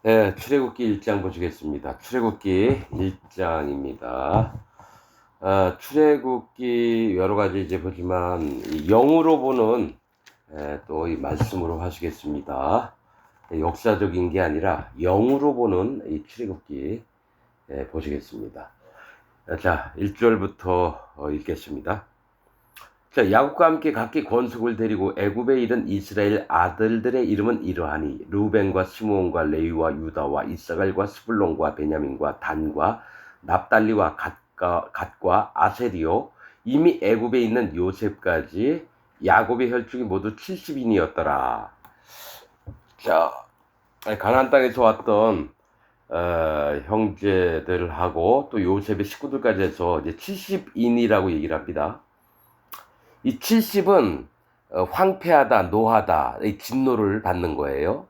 네, 출애굽기 1장 보시겠습니다. 출애굽기 1장입니다. 출애굽기 여러 가지 이제 보지만 이 영으로 보는 또 이 말씀으로 하시겠습니다. 역사적인 게 아니라 영으로 보는 이 출애굽기 보시겠습니다. 자, 1절부터 읽겠습니다. 자, 야곱과 함께 각기 권속을 데리고 애굽에 이른 이스라엘 아들들의 이름은 이러하니 루벤과 시므온과 레위와 유다와 이사갈과 스불론과 베냐민과 단과 납달리와 갓과 아세리요 이미 애굽에 있는 요셉까지 야곱의 혈중이 모두 70인이었더라. 자, 가나안 땅에서 왔던 형제들하고 또 요셉의 식구들까지 해서 이제 70인이라고 얘기를 합니다. 이 70은 황폐하다, 노하다, 이 진노를 받는 거예요.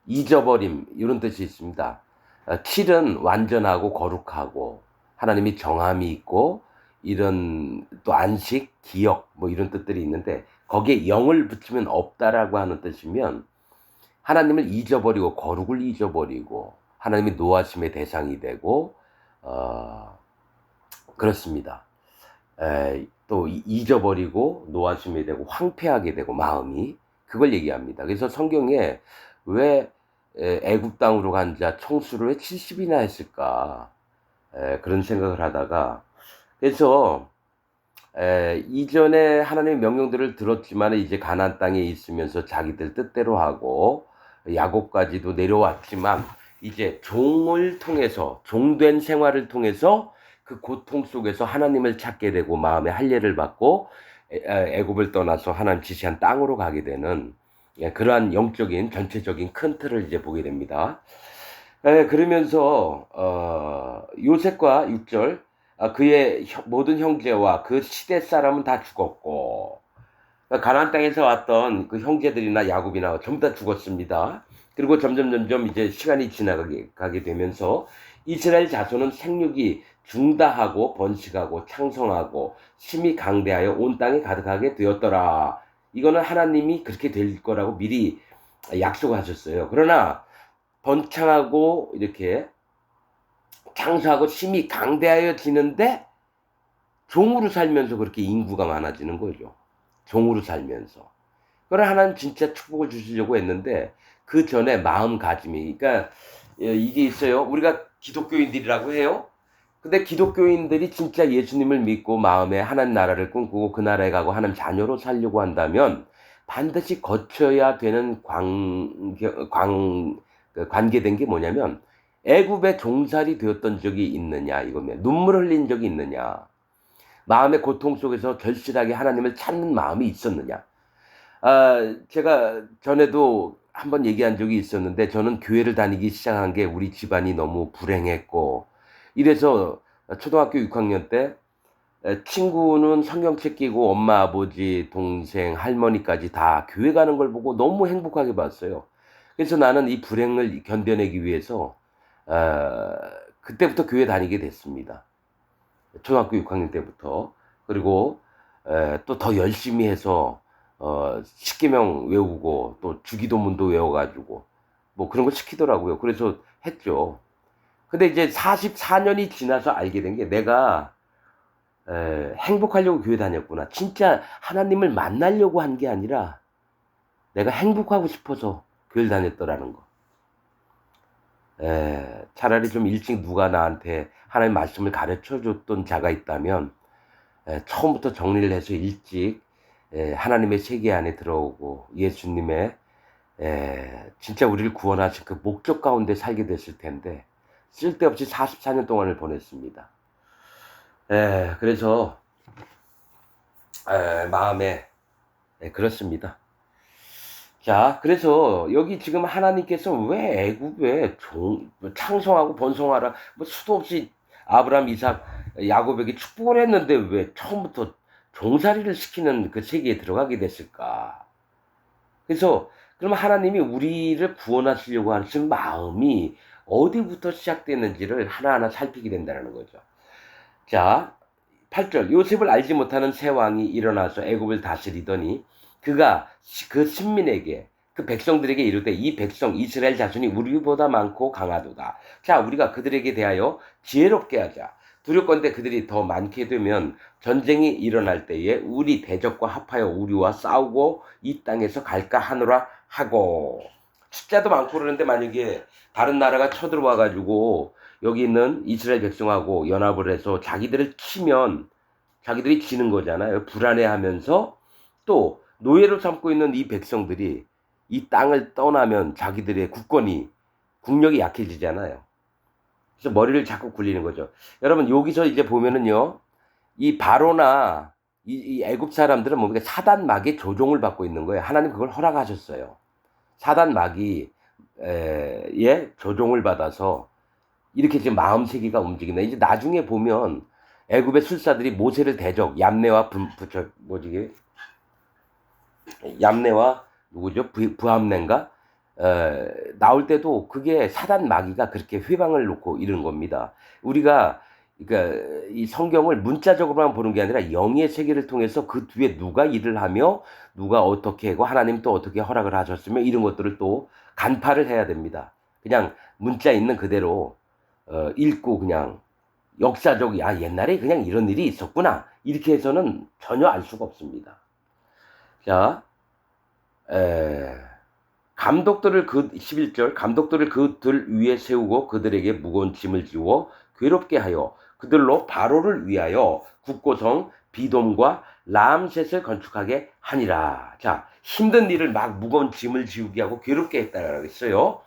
잊어버림, 이런 뜻이 있습니다. 7은 완전하고 거룩하고 하나님이 정함이 있고 이런 또 안식, 기억 뭐 이런 뜻들이 있는데 거기에 영을 붙이면 없다라고 하는 뜻이면 하나님을 잊어버리고 거룩을 잊어버리고 하나님이 노하심의 대상이 되고 그렇습니다. 또 잊어버리고 노하심이 되고 황폐하게 되고 마음이 그걸 얘기합니다. 그래서 성경에 왜 애굽 땅으로 간 자 총수를 왜 70이나 했을까? 그런 생각을 하다가 그래서 이전에 하나님의 명령들을 들었지만 이제 가나안 땅에 있으면서 자기들 뜻대로 하고 야곱까지도 내려왔지만 이제 종을 통해서 종된 생활을 통해서 그 고통 속에서 하나님을 찾게 되고 마음의 할례를 받고 애굽을 떠나서 하나님 지시한 땅으로 가게 되는 그러한 영적인 전체적인 큰 틀을 이제 보게 됩니다. 그러면서 요셉과 6절 그의 모든 형제와 그 시대 사람은 다 죽었고 가나안 땅에서 왔던 그 형제들이나 야곱이나 전부 다 죽었습니다. 그리고 점점 이제 시간이 지나가게 되면서 이스라엘 자손은 생육이 중다하고 번식하고 창성하고 심히 강대하여 온 땅에 가득하게 되었더라. 이거는 하나님이 그렇게 될 거라고 미리 약속하셨어요. 그러나 번창하고 이렇게 창수하고 심히 강대하여지는데 종으로 살면서 그렇게 인구가 많아지는 거죠. 종으로 살면서. 그러나 하나님 진짜 축복을 주시려고 했는데 그 전에 마음가짐이 그러니까 이게 있어요. 우리가 기독교인들이라고 해요. 근데 기독교인들이 진짜 예수님을 믿고 마음에 하나님 나라를 꿈꾸고 그 나라에 가고 하나님 자녀로 살려고 한다면 반드시 거쳐야 되는 관계된 게 뭐냐면 애굽에 종살이 되었던 적이 있느냐 이거면 눈물 흘린 적이 있느냐 마음의 고통 속에서 절실하게 하나님을 찾는 마음이 있었느냐. 제가 전에도 한번 얘기한 적이 있었는데 저는 교회를 다니기 시작한 게 우리 집안이 너무 불행했고 이래서 초등학교 6학년 때 친구는 성경책 끼고 엄마, 아버지, 동생, 할머니까지 다 교회 가는 걸 보고 너무 행복하게 봤어요. 그래서 나는 이 불행을 견뎌내기 위해서 어, 그때부터 교회 다니게 됐습니다. 초등학교 6학년 때부터. 그리고 또 더 열심히 해서 십계명 외우고 또 주기도문도 외워가지고 뭐 그런 걸 시키더라고요. 그래서 했죠. 근데 이제 44년이 지나서 알게 된 게 내가 행복하려고 교회 다녔구나. 진짜 하나님을 만나려고 한 게 아니라 내가 행복하고 싶어서 교회를 다녔더라는 거. 차라리 좀 일찍 누가 나한테 하나님 말씀을 가르쳐 줬던 자가 있다면 처음부터 정리를 해서 일찍 하나님의 세계 안에 들어오고 예수님의 진짜 우리를 구원하신 그 목적 가운데 살게 됐을 텐데 쓸데없이 44년 동안을 보냈습니다. 그래서 마음에 그렇습니다. 자, 그래서 여기 지금 하나님께서 왜 애굽에 창성하고 번성하라 뭐 수도 없이 아브라함, 이삭, 야곱에게 축복을 했는데 왜 처음부터 종살이를 시키는 그 세계에 들어가게 됐을까? 그래서 그럼 하나님이 우리를 구원하시려고 하신 마음이 어디부터 시작되는지를 하나하나 살피게 된다는 거죠. 자, 8절 요셉을 알지 못하는 새 왕이 일어나서 애굽을 다스리더니 그가 그 신민에게 그 백성들에게 이르되 이 백성 이스라엘 자손이 우리보다 많고 강하도다. 자, 우리가 그들에게 대하여 지혜롭게 하자. 두렵건대 그들이 더 많게 되면 전쟁이 일어날 때에 우리 대적과 합하여 우리와 싸우고 이 땅에서 갈까 하노라 하고. 숫자도 많고 그러는데 만약에 다른 나라가 쳐들어와 가지고 여기 있는 이스라엘 백성하고 연합을 해서 자기들을 치면 자기들이 지는 거잖아요. 불안해하면서 또 노예로 삼고 있는 이 백성들이 이 땅을 떠나면 자기들의 국력이 약해지잖아요. 그래서 머리를 자꾸 굴리는 거죠. 여러분 여기서 이제 보면은요, 이 바로나 이 애굽 사람들은 뭡니까? 사단 마귀의 조종을 받고 있는 거예요. 하나님 그걸 허락하셨어요. 사단 마귀의 조종을 받아서 이렇게 지금 마음세계가 움직인다. 이제 나중에 보면 애굽의 술사들이 모세를 대적, 얌네와 누구죠? 부함넨가? 나올 때도 그게 사단 마귀가 그렇게 회방을 놓고 이런 겁니다. 우리가 그러니까 이 성경을 문자적으로만 보는 게 아니라 영의 세계를 통해서 그 뒤에 누가 일을 하며 누가 어떻게 하고 하나님 또 어떻게 허락을 하셨으며 이런 것들을 또 간파를 해야 됩니다. 그냥 문자 있는 그대로 읽고 그냥 역사적, 옛날에 그냥 이런 일이 있었구나 이렇게 해서는 전혀 알 수가 없습니다. 자, 감독들을 11절 감독들을 그들 위에 세우고 그들에게 무거운 짐을 지워 괴롭게 하여 그들로 바로를 위하여 국고성 비돔과 라암셋을 건축하게 하니라. 자, 힘든 일을 막 무거운 짐을 지우게 하고 괴롭게 했다라고 했어요.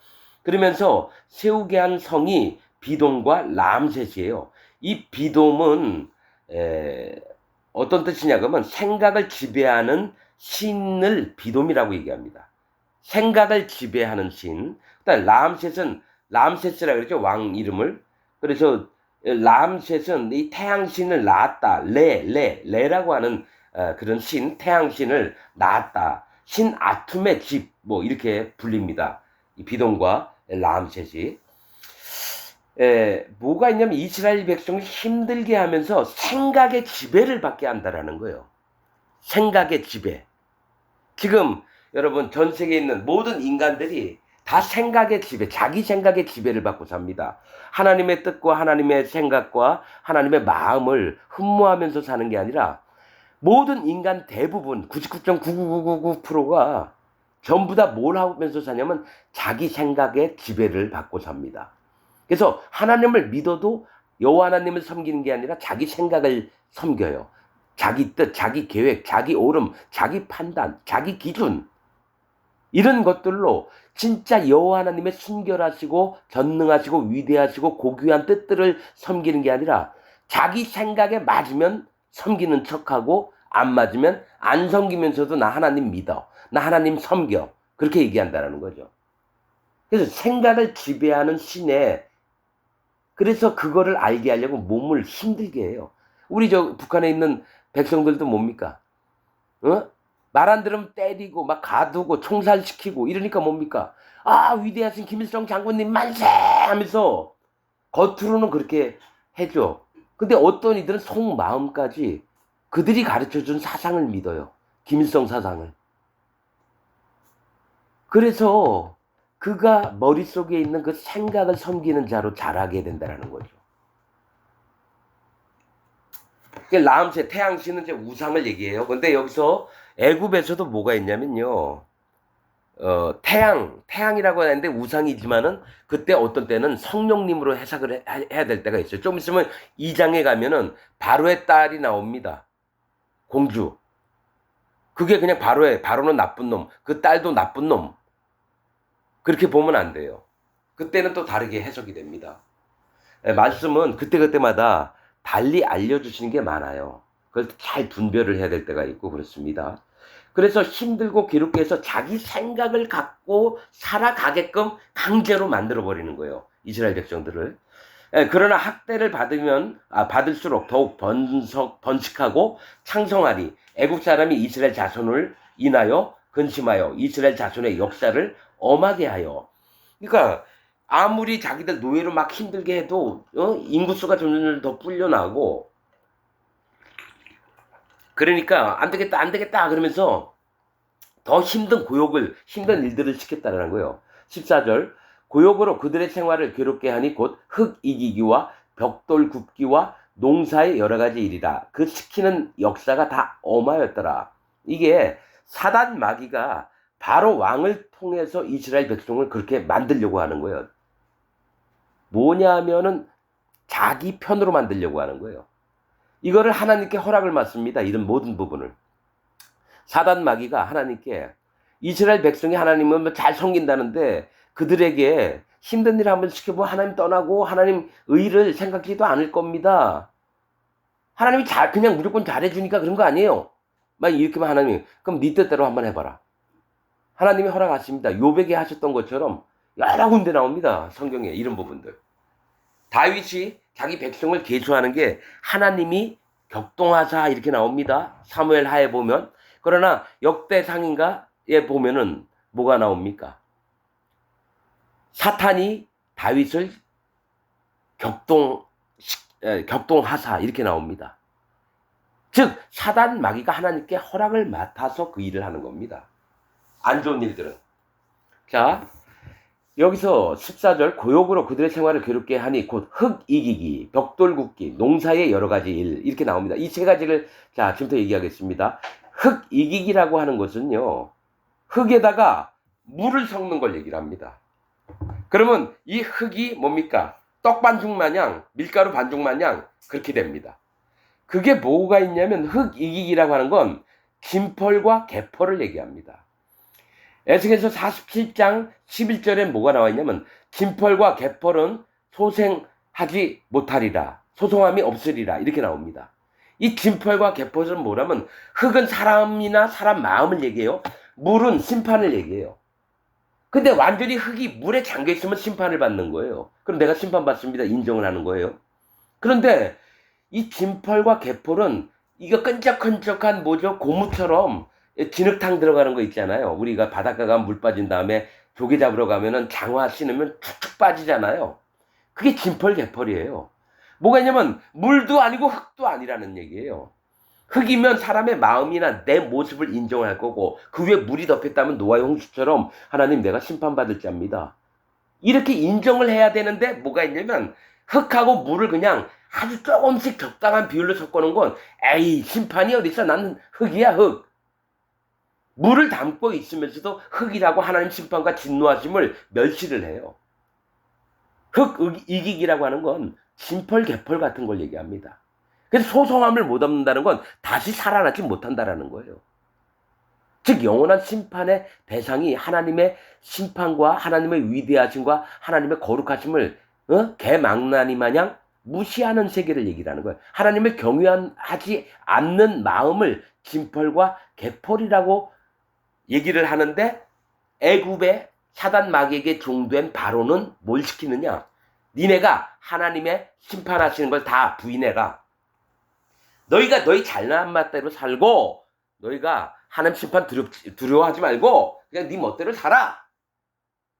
그러면서 세우게 한 성이 비돔과 라암셋이에요. 이 비돔은 어떤 뜻이냐 그러면 생각을 지배하는 신을 비돔이라고 얘기합니다. 생각을 지배하는 신. 그다음 람셋이라 그러죠. 왕 이름을. 그래서 람셋은 이 태양신을 낳았다. 레라고 하는 그런 신, 태양신을 낳았다. 신 아툼의 집, 뭐 이렇게 불립니다. 이 비돔과 람셋이. 뭐가 있냐면 이스라엘 백성을 힘들게 하면서 생각의 지배를 받게 한다라는 거예요. 생각의 지배. 지금 여러분 전 세계에 있는 모든 인간들이 다 생각의 지배, 자기 생각의 지배를 받고 삽니다. 하나님의 뜻과 하나님의 생각과 하나님의 마음을 흠모하면서 사는 게 아니라 모든 인간 대부분 99.99999%가 전부 다 뭘 하면서 사냐면 자기 생각의 지배를 받고 삽니다. 그래서 하나님을 믿어도 여호와 하나님을 섬기는 게 아니라 자기 생각을 섬겨요. 자기 뜻, 자기 계획, 자기 옳음, 자기 판단, 자기 기준 이런 것들로 진짜 여호와 하나님의 순결하시고 전능하시고 위대하시고 고귀한 뜻들을 섬기는 게 아니라 자기 생각에 맞으면 섬기는 척하고 안 맞으면 안 섬기면서도 나 하나님 믿어, 나 하나님 섬겨 그렇게 얘기한다는 거죠. 그래서 생각을 지배하는 신에 그래서 그거를 알게 하려고 몸을 힘들게 해요. 우리 북한에 있는 백성들도 뭡니까? 말 안 들으면 때리고 막 가두고 총살시키고 이러니까 뭡니까? 위대하신 김일성 장군님 만세 하면서 겉으로는 그렇게 해줘. 근데 어떤 이들은 속마음까지 그들이 가르쳐준 사상을 믿어요. 김일성 사상을. 그래서 그가 머릿속에 있는 그 생각을 섬기는 자로 자라게 된다는 거죠. 라암셋, 태양신은 이제 우상을 얘기해요. 근데 여기서 애굽에서도 뭐가 있냐면요. 태양이라고 하는데 우상이지만은 그때 어떤 때는 성령님으로 해석을 해야 될 때가 있어요. 좀 있으면 2장에 가면은 바로의 딸이 나옵니다. 공주. 그게 그냥 바로는 나쁜 놈. 그 딸도 나쁜 놈. 그렇게 보면 안 돼요. 그때는 또 다르게 해석이 됩니다. 말씀은 그때그때마다 달리 알려주시는 게 많아요. 그걸 잘 분별을 해야 될 때가 있고 그렇습니다. 그래서 힘들고 괴롭게 해서 자기 생각을 갖고 살아가게끔 강제로 만들어버리는 거예요. 이스라엘 백성들을. 그러나 학대를 받을수록 더욱 번식하고 창성하니 애국 사람이 이스라엘 자손을 인하여 근심하여 이스라엘 자손의 역사를 엄하게 하여. 그러니까 아무리 자기들 노예로 막 힘들게 해도 인구수가 점점 더 불려나고 그러니까 안 되겠다 그러면서 더 힘든 힘든 일들을 시켰다는 거예요. 14절, 고욕으로 그들의 생활을 괴롭게 하니 곧 흙 이기기와 벽돌 굽기와 농사의 여러 가지 일이라. 그 시키는 역사가 다 엄하였더라. 이게 사단 마귀가 바로 왕을 통해서 이스라엘 백성을 그렇게 만들려고 하는 거예요. 뭐냐면은 자기 편으로 만들려고 하는 거예요. 이거를 하나님께 허락을 받습니다. 이런 모든 부분을. 사단 마귀가 하나님께 이스라엘 백성이 하나님을 잘 섬긴다는데 그들에게 힘든 일 한번 시켜보면 하나님 떠나고 하나님 의를 생각지도 않을 겁니다. 하나님이 그냥 무조건 잘해주니까 그런 거 아니에요. 막 이렇게만 하나님이 그럼 네 뜻대로 한번 해봐라. 하나님이 허락하십니다. 욥에게 하셨던 것처럼 여러 군데 나옵니다. 성경에 이런 부분들. 다윗이 자기 백성을 계수하는 게 하나님이 격동하사 이렇게 나옵니다. 사무엘 하에 보면. 그러나 역대상인가에 보면은 뭐가 나옵니까? 사탄이 다윗을 격동하사 이렇게 나옵니다. 즉 사단 마귀가 하나님께 허락을 맡아서 그 일을 하는 겁니다. 안 좋은 일들은. 자, 여기서 14절 고욕으로 그들의 생활을 괴롭게 하니 곧 흙 이기기, 벽돌 굽기, 농사의 여러 가지 일 이렇게 나옵니다. 이 세 가지를 자 지금부터 얘기하겠습니다. 흙 이기기라고 하는 것은요, 흙에다가 물을 섞는 걸 얘기를 합니다. 그러면 이 흙이 뭡니까? 떡 반죽 마냥, 밀가루 반죽 마냥 그렇게 됩니다. 그게 뭐가 있냐면 흙 이기기라고 하는 건 진펄과 개펄을 얘기합니다. 에스겔서 47장 11절에 뭐가 나와 있냐면 진펄과 개펄은 소생하지 못하리라, 소송함이 없으리라 이렇게 나옵니다. 이 진펄과 개펄은 뭐라면 흙은 사람이나 사람 마음을 얘기해요. 물은 심판을 얘기해요. 근데 완전히 흙이 물에 잠겨 있으면 심판을 받는 거예요. 그럼 내가 심판받습니다. 인정을 하는 거예요. 그런데 이 진펄과 개펄은 이거 끈적끈적한 뭐죠? 고무처럼 진흙탕 들어가는 거 있잖아요. 우리가 바닷가 가면 물 빠진 다음에 조개 잡으러 가면은 장화 신으면 축축 빠지잖아요. 그게 진펄 개펄이에요. 뭐가 있냐면 물도 아니고 흙도 아니라는 얘기예요. 흙이면 사람의 마음이나 내 모습을 인정할 거고 그 위에 물이 덮였다면 노아의 홍수처럼 하나님 내가 심판받을 자입니다. 이렇게 인정을 해야 되는데 뭐가 있냐면 흙하고 물을 그냥 아주 조금씩 적당한 비율로 섞어놓은 건 에이 심판이 어딨어, 나는 흙이야 흙. 물을 담고 있으면서도 흙이라고 하나님 심판과 진노하심을 멸시를 해요. 흙 이기기라고 하는 건 진펄 개펄 같은 걸 얘기합니다. 그래서 소송함을 못 얻는다는 건 다시 살아나지 못한다라는 거예요. 즉 영원한 심판의 대상이 하나님의 심판과 하나님의 위대하심과 하나님의 거룩하심을 개망나니 마냥 무시하는 세계를 얘기하는 거예요. 하나님을 경외하지 않는 마음을 진펄과 개펄이라고 얘기를 하는데 애굽의 사단 마귀에게 종된 바로는 뭘 시키느냐? 니네가 하나님의 심판하시는 걸 다 부인해라. 너희가 너희 잘난 맛대로 살고 너희가 하나님 심판 두려워하지 말고 그냥 네 멋대로 살아.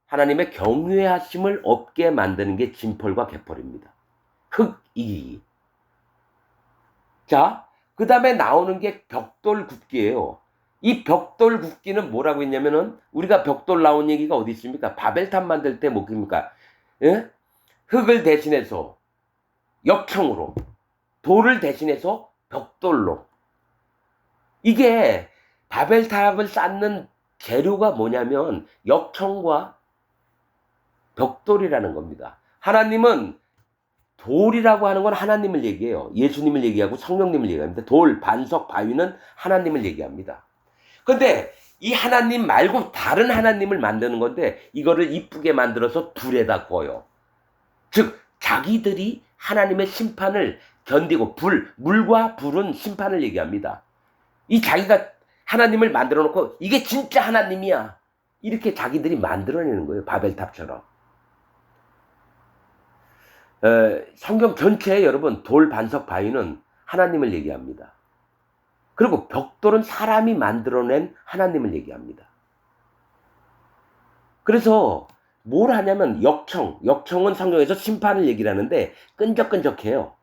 하나님의 경외하심을 없게 만드는 게 진펄과 개펄입니다. 흙 이기기. 자, 그 다음에 나오는 게 벽돌 굽기예요. 이 벽돌 굽기는 뭐라고 했냐면은 우리가 벽돌 나온 얘기가 어디 있습니까? 바벨탑 만들 때 뭡니까? 예? 흙을 대신해서 역청으로, 돌을 대신해서 벽돌로. 이게 바벨탑을 쌓는 재료가 뭐냐면 역청과 벽돌이라는 겁니다. 하나님은 돌이라고 하는 건 하나님을 얘기해요. 예수님을 얘기하고 성령님을 얘기합니다. 돌, 반석, 바위는 하나님을 얘기합니다. 근데 이 하나님 말고 다른 하나님을 만드는 건데 이거를 이쁘게 만들어서 불에다 구워요. 즉 자기들이 하나님의 심판을 견디고 물과 불은 심판을 얘기합니다. 이 자기가 하나님을 만들어 놓고 이게 진짜 하나님이야 이렇게 자기들이 만들어내는 거예요. 바벨탑처럼. 성경 전체에 여러분 돌, 반석, 바위는 하나님을 얘기합니다. 그리고 벽돌은 사람이 만들어낸 하나님을 얘기합니다. 그래서 뭘 하냐면 역청은 성경에서 심판을 얘기를 하는데 끈적끈적해요.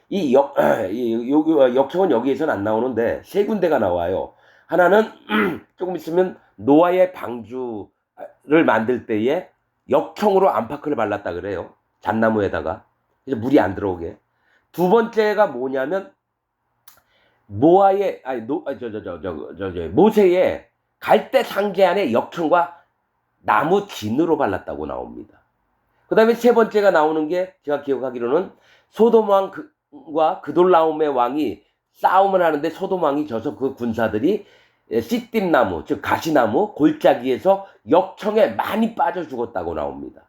이 역청은 여기에서는 안 나오는데 세 군데가 나와요. 하나는 조금 있으면 노아의 방주를 만들 때에 역청으로 안팎을 발랐다 그래요. 잣나무에다가. 그래서 물이 안 들어오게. 두 번째가 뭐냐면 노아의 아니 노 모세의 갈대 상제 안에 역청과 나무 진으로 발랐다고 나옵니다. 그다음에 세 번째가 나오는 게 제가 기억하기로는 소돔 왕과 그돌라움의 왕이 싸움을 하는데 소돔 왕이 져서 그 군사들이 씨띠나무 즉 가시나무 골짜기에서 역청에 많이 빠져 죽었다고 나옵니다.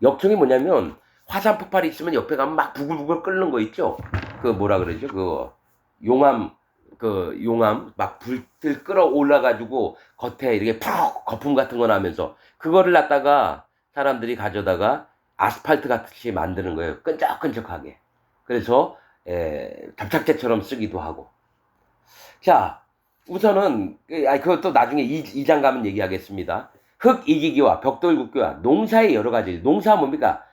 역청이 뭐냐면 화산 폭발이 있으면 옆에 가면 막 부글부글 끓는 거 있죠. 그 뭐라 그러죠? 용암 막 불들 끌어 올라가지고 겉에 이렇게 푹 거품 같은 거 나면서 그거를 갖다가 사람들이 가져다가 아스팔트 같이 만드는 거예요. 끈적끈적하게. 그래서 접착제처럼 쓰기도 하고. 자, 우선은 그것도 나중에 2장 가면 얘기하겠습니다. 흙 이기기와 벽돌 굽기와 농사의 여러 가지. 농사가 뭡니까?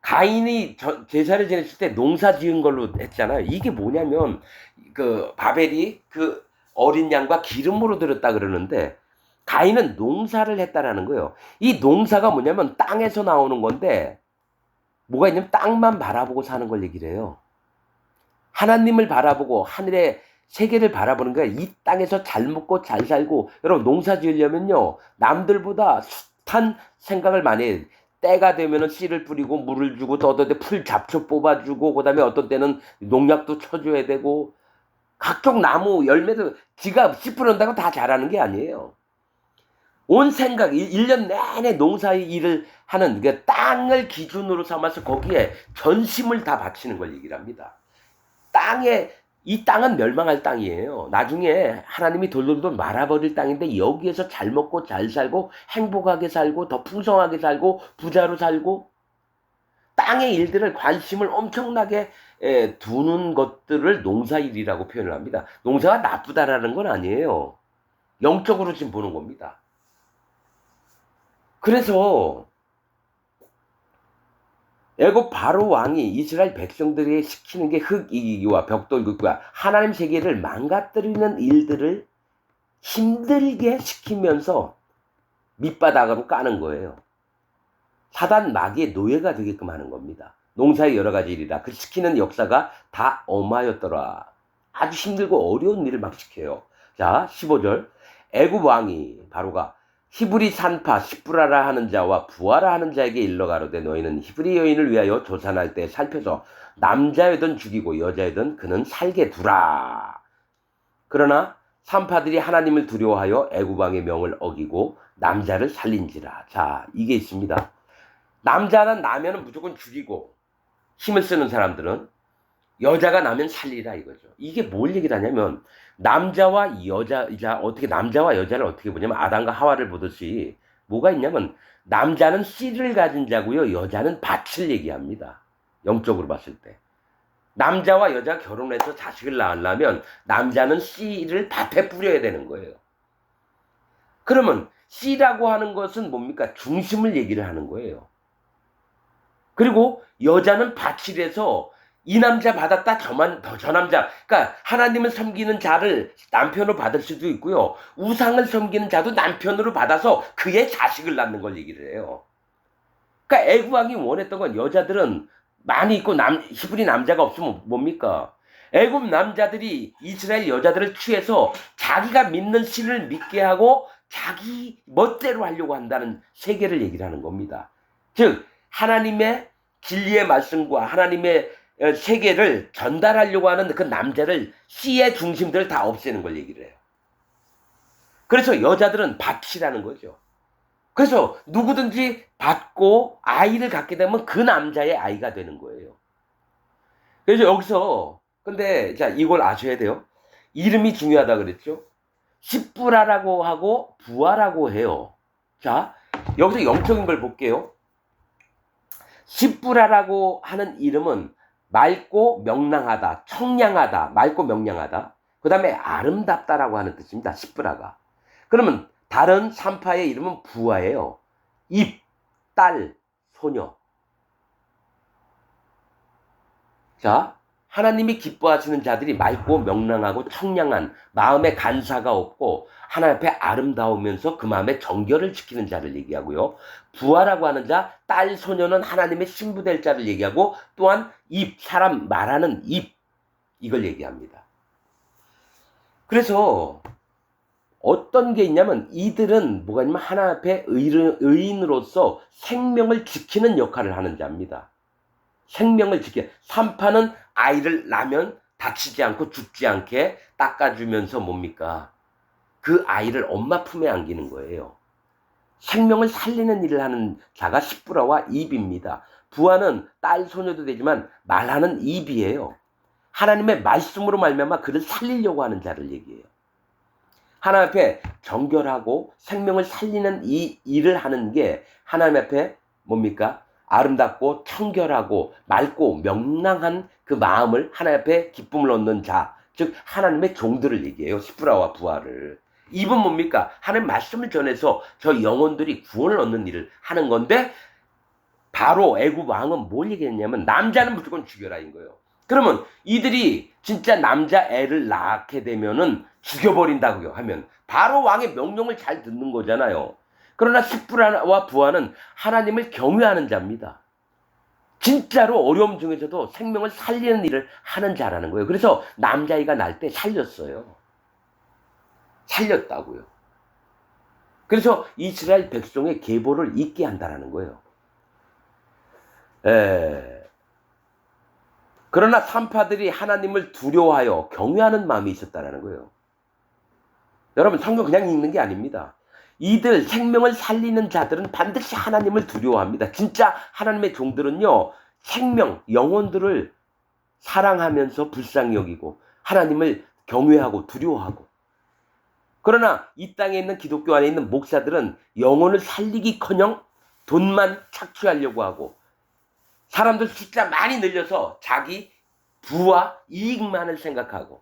가인이 제사를 지냈을 때 농사 지은 걸로 했잖아요. 이게 뭐냐면 그 바벨이 그 어린 양과 기름으로 들었다 그러는데 가인은 농사를 했다라는 거예요. 이 농사가 뭐냐면 땅에서 나오는 건데 뭐가 있냐면 땅만 바라보고 사는 걸 얘기를 해요. 하나님을 바라보고 하늘의 세계를 바라보는 거야. 이 땅에서 잘 먹고 잘 살고 여러분 농사 지으려면요 남들보다 숱한 생각을 많이 해요. 때가 되면은 씨를 뿌리고 물을 주고 또 어떤 때 풀 잡초 뽑아주고 그다음에 어떤 때는 농약도 쳐줘야 되고 각종 나무 열매도 지가 씨 뿌린다고 다 자라는 게 아니에요. 온 생각 1년 내내 농사의 일을 하는 그 땅을 기준으로 삼아서 거기에 전심을 다 바치는 걸 얘기를 합니다. 이 땅은 멸망할 땅이에요. 나중에 하나님이 돌돌돌 말아버릴 땅인데 여기에서 잘 먹고 잘 살고 행복하게 살고 더 풍성하게 살고 부자로 살고 땅의 일들을 관심을 엄청나게 두는 것들을 농사일이라고 표현을 합니다. 농사가 나쁘다라는 건 아니에요. 영적으로 지금 보는 겁니다. 그래서 애굽 바로 왕이 이스라엘 백성들에게 시키는 게 흙 이기기와 벽돌 굽기와 하나님 세계를 망가뜨리는 일들을 힘들게 시키면서 밑바닥으로 까는 거예요. 사단 마귀의 노예가 되게끔 하는 겁니다. 농사의 여러 가지 일이라 그 시키는 역사가 다 엄하였더라. 아주 힘들고 어려운 일을 막 시켜요. 자 15절 애굽 왕이 바로가 히브리 산파 시브라라 하는 자와 부하라 하는 자에게 일러 가로되 너희는 히브리 여인을 위하여 조산할 때 살펴서 남자여든 죽이고 여자여든 그는 살게 두라. 그러나 산파들이 하나님을 두려워하여 애굽 왕의 명을 어기고 남자를 살린지라. 자 이게 있습니다. 남자는 나면은 무조건 죽이고 힘을 쓰는 사람들은 여자가 나면 살리라 이거죠. 이게 뭘 얘기를 하냐면 남자와 여자를 어떻게 보냐면 아담과 하와를 보듯이 뭐가 있냐면 남자는 씨를 가진 자고요. 여자는 밭을 얘기합니다. 영적으로 봤을 때. 남자와 여자가 결혼해서 자식을 낳으려면 남자는 씨를 밭에 뿌려야 되는 거예요. 그러면 씨라고 하는 것은 뭡니까? 중심을 얘기를 하는 거예요. 그리고 여자는 밭이라서 이 남자 받았다 저 남자 그러니까 하나님을 섬기는 자를 남편으로 받을 수도 있고요. 우상을 섬기는 자도 남편으로 받아서 그의 자식을 낳는 걸 얘기를 해요. 그러니까 애굽 왕이 원했던 건 여자들은 많이 있고 히브리 남자가 없으면 뭡니까? 애굽 남자들이 이스라엘 여자들을 취해서 자기가 믿는 신을 믿게 하고 자기 멋대로 하려고 한다는 세계를 얘기를 하는 겁니다. 즉 하나님의 진리의 말씀과 하나님의 세계를 전달하려고 하는 그 남자를 씨의 중심들을 다 없애는 걸 얘기를 해요. 그래서 여자들은 밭이라는 거죠. 그래서 누구든지 받고 아이를 갖게 되면 그 남자의 아이가 되는 거예요. 그래서 여기서 근데 자 이걸 아셔야 돼요. 이름이 중요하다 그랬죠. 시브라라고 하고 부하라고 해요. 자 여기서 영적인 걸 볼게요. 시브라라고 하는 이름은 맑고 명랑하다, 청량하다, 맑고 명량하다. 그 다음에 아름답다라고 하는 뜻입니다. 시브라가. 그러면 다른 산파의 이름은 부하예요. 입, 딸, 소녀. 자, 하나님이 기뻐하시는 자들이 맑고 명랑하고 청량한 마음에 간사가 없고 하나님 앞에 아름다우면서 그 마음에 정결을 지키는 자를 얘기하고요. 부하라고 하는 자, 딸, 소녀는 하나님의 신부될 자를 얘기하고 또한 입, 사람 말하는 입, 이걸 얘기합니다. 그래서 어떤 게 있냐면 이들은 뭐가 있냐면 하나님 앞에 의인으로서 생명을 지키는 역할을 하는 자입니다. 생명을 지켜. 산파는 아이를 낳으면 다치지 않고 죽지 않게 닦아주면서 뭡니까? 그 아이를 엄마 품에 안기는 거예요. 생명을 살리는 일을 하는 자가 십부라와 입입니다. 부하는 딸, 소녀도 되지만 말하는 입이에요. 하나님의 말씀으로 말미암아 그를 살리려고 하는 자를 얘기해요. 하나님 앞에 정결하고 생명을 살리는 이 일을 하는 게 하나님 앞에 뭡니까? 아름답고 청결하고 맑고 명랑한 그 마음을 하나님 앞에 기쁨을 얻는 자, 즉 하나님의 종들을 얘기해요. 시프라와 부하를. 입은 뭡니까? 하나님 말씀을 전해서 저 영혼들이 구원을 얻는 일을 하는 건데 바로 애굽 왕은 뭘 얘기했냐면 남자는 무조건 죽여라인 거예요. 그러면 이들이 진짜 남자 애를 낳게 되면은 죽여버린다고요 하면 바로 왕의 명령을 잘 듣는 거잖아요. 그러나 시프라와 부하는 하나님을 경외하는 자입니다. 진짜로 어려움 중에서도 생명을 살리는 일을 하는 자라는 거예요. 그래서 남자아이가 날 때 살렸어요. 살렸다고요. 그래서 이스라엘 백성의 계보를 잇게 한다는 거예요. 그러나 산파들이 하나님을 두려워하여 경외하는 마음이 있었다는 거예요. 여러분 성경 그냥 읽는 게 아닙니다. 이들 생명을 살리는 자들은 반드시 하나님을 두려워합니다. 진짜 하나님의 종들은요. 생명, 영혼들을 사랑하면서 불쌍히 여기고 하나님을 경외하고 두려워하고 그러나 이 땅에 있는 기독교 안에 있는 목사들은 영혼을 살리기커녕 돈만 착취하려고 하고 사람들 숫자 많이 늘려서 자기 부와 이익만을 생각하고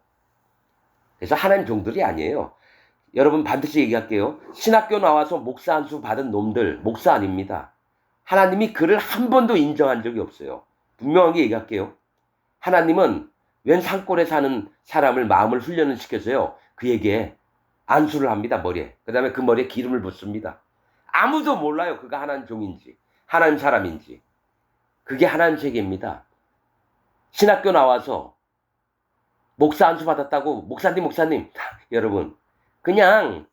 그래서 하나님 종들이 아니에요. 여러분 반드시 얘기할게요. 신학교 나와서 목사 한 수 받은 놈들 목사 아닙니다. 하나님이 그를 한 번도 인정한 적이 없어요. 분명하게 얘기할게요. 하나님은 웬 산골에 사는 사람을 마음을 훈련을 시켜서요. 그에게 안수를 합니다. 머리에. 그 다음에 그 머리에 기름을 붓습니다. 아무도 몰라요. 그가 하나님 종인지 하나님 사람인지. 그게 하나님 세계입니다. 신학교 나와서 목사 안수 받았다고 목사님 여러분 그냥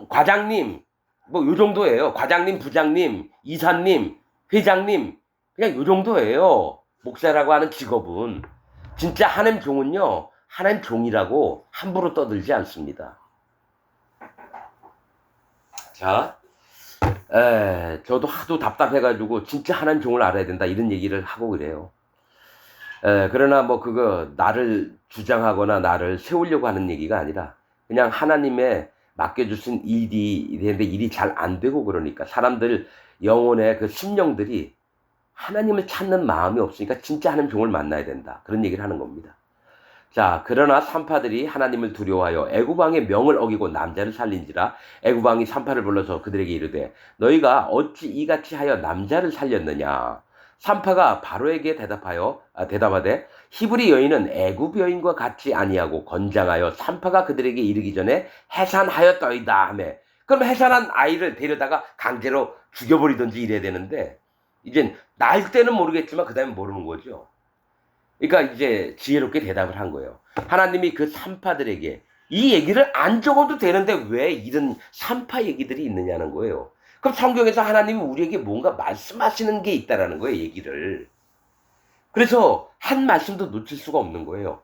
과장님 뭐 요 정도예요. 과장님, 부장님, 이사님, 회장님 그냥 요 정도예요. 목사라고 하는 직업은. 진짜 하나님 종은요. 하나님 종이라고 함부로 떠들지 않습니다. 자, 저도 하도 답답해가지고 진짜 하나님 종을 알아야 된다 이런 얘기를 하고 그래요. 그러나 뭐 그거 나를 주장하거나 나를 세우려고 하는 얘기가 아니라 그냥 하나님의 맡겨주신 일이 되는데 일이 잘 안 되고 그러니까 사람들 영혼의 그 심령들이 하나님을 찾는 마음이 없으니까 진짜 하나님 종을 만나야 된다. 그런 얘기를 하는 겁니다. 자, 그러나 산파들이 하나님을 두려워하여 애굽왕의 명을 어기고 남자를 살린지라 애굽왕이 산파를 불러서 그들에게 이르되 너희가 어찌 이같이 하여 남자를 살렸느냐. 산파가 바로에게 대답하되 히브리 여인은 애굽 여인과 같이 아니하고 건장하여 산파가 그들에게 이르기 전에 해산하였더이다 하며 그럼 해산한 아이를 데려다가 강제로 죽여버리든지 이래야 되는데 이젠 날 때는 모르겠지만 그 다음에 모르는 거죠. 그러니까 이제 지혜롭게 대답을 한 거예요. 하나님이 그 산파들에게 이 얘기를 안 적어도 되는데 왜 이런 산파 얘기들이 있느냐는 거예요. 그럼 성경에서 하나님이 우리에게 뭔가 말씀하시는 게 있다라는 거예요, 얘기를. 그래서 한 말씀도 놓칠 수가 없는 거예요.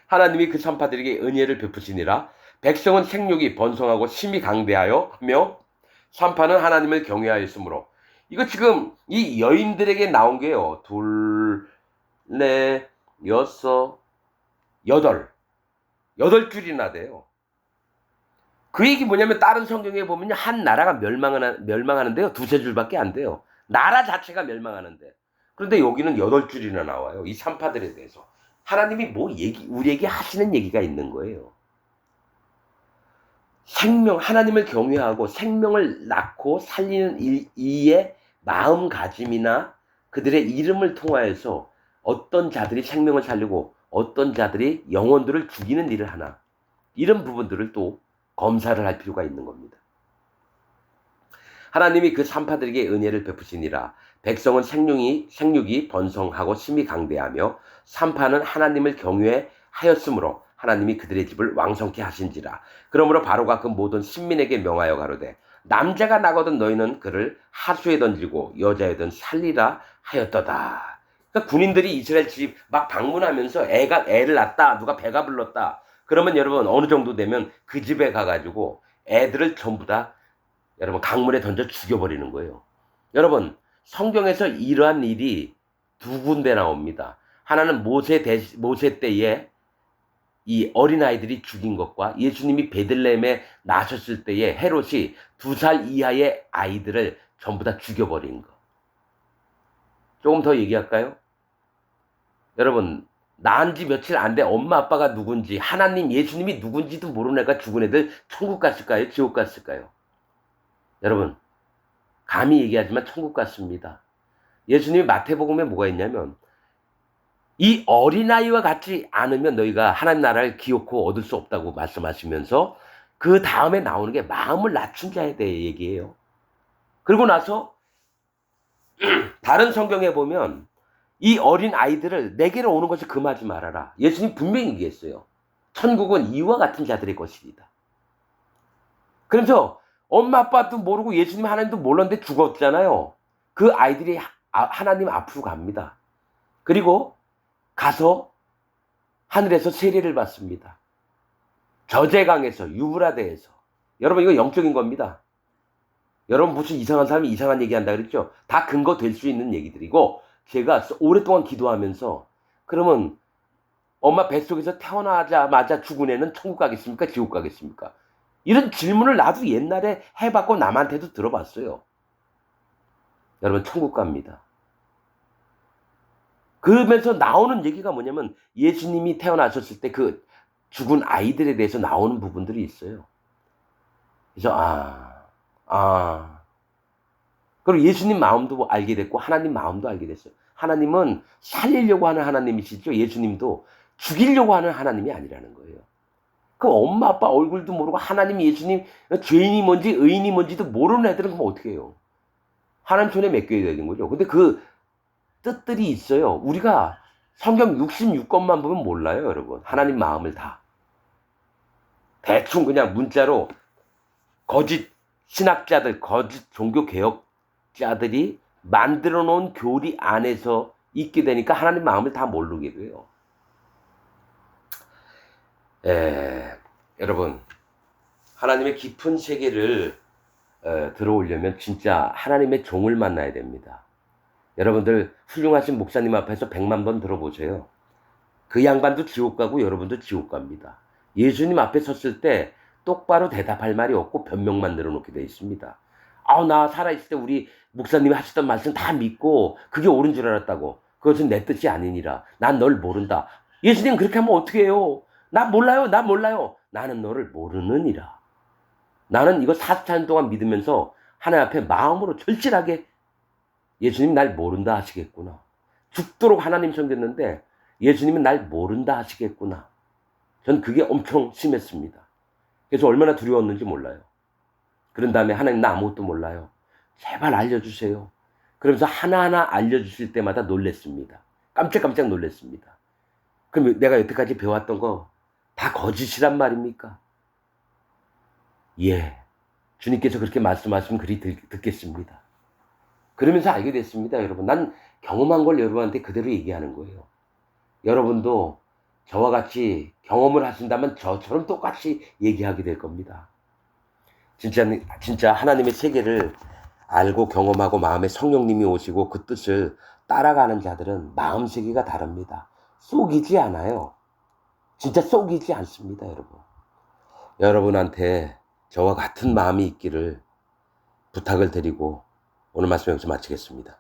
하나님이 그 산파들에게 은혜를 베푸시니라 백성은 생육이 번성하고 심히 강대하여 하며 산파는 하나님을 경외하였으므로 이거 지금 이 여인들에게 나온 게요. 둘, 넷, 여섯, 여덟 줄이나 돼요. 그 얘기 뭐냐면 다른 성경에 보면 한 나라가 멸망하는데요. 두세 줄밖에 안 돼요. 나라 자체가 멸망하는데. 그런데 여기는 8줄이나 나와요. 이 산파들에 대해서. 하나님이 우리에게 하시는 얘기가 있는 거예요. 하나님을 경외하고 생명을 낳고 살리는 이의 마음가짐이나 그들의 이름을 통하여서 어떤 자들이 생명을 살리고 어떤 자들이 영혼들을 죽이는 일을 하나, 이런 부분들을 또 검사를 할 필요가 있는 겁니다. 하나님이 그 산파들에게 은혜를 베푸시니라. 백성은 생육이 번성하고 심히 강대하며 산파는 하나님을 경외하였으므로 하나님이 그들의 집을 왕성케 하신지라. 그러므로 바로가 그 모든 신민에게 명하여 가로되 남자가 나거든 너희는 그를 하수에 던지고 여자여든 살리라 하였도다. 그러니까 군인들이 이스라엘 집 막 방문하면서 애를 낳았다, 누가 배가 불렀다, 그러면 여러분 어느 정도 되면 그 집에 가가지고 애들을 전부 다 여러분 강물에 던져 죽여버리는 거예요. 여러분 성경에서 이러한 일이 두 군데 나옵니다. 하나는 모세 때에 이 어린아이들이 죽인 것과 예수님이 베들레헴에 나셨을 때에 헤롯이 2살 이하의 아이들을 전부 다 죽여버린 거. 조금 더 얘기할까요? 여러분 낳은 지 며칠 안 돼 엄마 아빠가 누군지, 하나님 예수님이 누군지도 모르는 애가 죽은 애들 천국 갔을까요? 지옥 갔을까요? 여러분 감히 얘기하지만 천국 갔습니다. 예수님이 마태복음에 뭐가 있냐면 이 어린아이와 같지 않으면 너희가 하나님 나라를 기어코 얻을 수 없다고 말씀하시면서 그 다음에 나오는 게 마음을 낮춘 자에 대해 얘기해요. 그리고 나서 다른 성경에 보면 이 어린 아이들을 내게로 오는 것을 금하지 말아라. 예수님 분명히 얘기했어요. 천국은 이와 같은 자들의 것이다. 그래서 엄마 아빠도 모르고 예수님 하나님도 몰랐는데 죽었잖아요. 그 아이들이 하나님 앞으로 갑니다. 그리고 가서 하늘에서 세례를 받습니다. 저제강에서, 유브라데에서. 여러분 이거 영적인 겁니다. 여러분 무슨 이상한 사람이 이상한 얘기한다 그랬죠? 다 근거 될 수 있는 얘기들이고, 제가 오랫동안 기도하면서 그러면 엄마 뱃속에서 태어나자마자 죽은 애는 천국 가겠습니까? 지옥 가겠습니까? 이런 질문을 나도 옛날에 해봤고 남한테도 들어봤어요. 여러분 천국 갑니다. 그러면서 나오는 얘기가 뭐냐면 예수님이 태어나셨을 때 그 죽은 아이들에 대해서 나오는 부분들이 있어요. 그래서 그리고 예수님 마음도 알게 됐고 하나님 마음도 알게 됐어요. 하나님은 살리려고 하는 하나님이시죠. 예수님도 죽이려고 하는 하나님이 아니라는 거예요. 그 엄마 아빠 얼굴도 모르고 하나님 예수님 죄인이 뭔지 의인이 뭔지도 모르는 애들은 그럼 어떻게 해요? 하나님 손에 맡겨야 되는 거죠. 근데 그 뜻들이 있어요. 우리가 성경 66권만 보면 몰라요, 여러분. 하나님 마음을 다. 대충 그냥 문자로 거짓 신학자들, 거짓 종교개혁자들이 만들어 놓은 교리 안에서 있게 되니까 하나님 마음을 다 모르게 돼요. 여러분, 하나님의 깊은 세계를 들어오려면 진짜 하나님의 종을 만나야 됩니다. 여러분들 훌륭하신 목사님 앞에서 100만 번 들어보세요. 그 양반도 지옥 가고 여러분도 지옥 갑니다. 예수님 앞에 섰을 때 똑바로 대답할 말이 없고 변명만 늘어놓게 되어 있습니다. 나 살아있을 때 우리 목사님이 하시던 말씀 다 믿고 그게 옳은 줄 알았다고. 그것은 내 뜻이 아니니라. 난 널 모른다. 예수님 그렇게 하면 어떻게 해요? 나 몰라요. 나는 너를 모르느니라. 나는 이거 4년 동안 믿으면서 하나님 앞에 마음으로 절실하게 예수님 날 모른다 하시겠구나. 죽도록 하나님 섬겼는데 예수님은 날 모른다 하시겠구나. 전 그게 엄청 심했습니다. 그래서 얼마나 두려웠는지 몰라요. 그런 다음에 하나님 나 아무것도 몰라요. 제발 알려주세요. 그러면서 하나하나 알려주실 때마다 놀랬습니다. 깜짝깜짝 놀랬습니다. 그럼 내가 여태까지 배웠던 거 다 거짓이란 말입니까? 예. 주님께서 그렇게 말씀하시면 그리 듣겠습니다. 그러면서 알게 됐습니다, 여러분. 난 경험한 걸 여러분한테 그대로 얘기하는 거예요. 여러분도 저와 같이 경험을 하신다면 저처럼 똑같이 얘기하게 될 겁니다. 진짜 하나님의 세계를 알고 경험하고 마음에 성령님이 오시고 그 뜻을 따라가는 자들은 마음 세계가 다릅니다. 속이지 않아요. 진짜 속이지 않습니다, 여러분. 여러분한테 저와 같은 마음이 있기를 부탁을 드리고 오늘 말씀 여기서 마치겠습니다.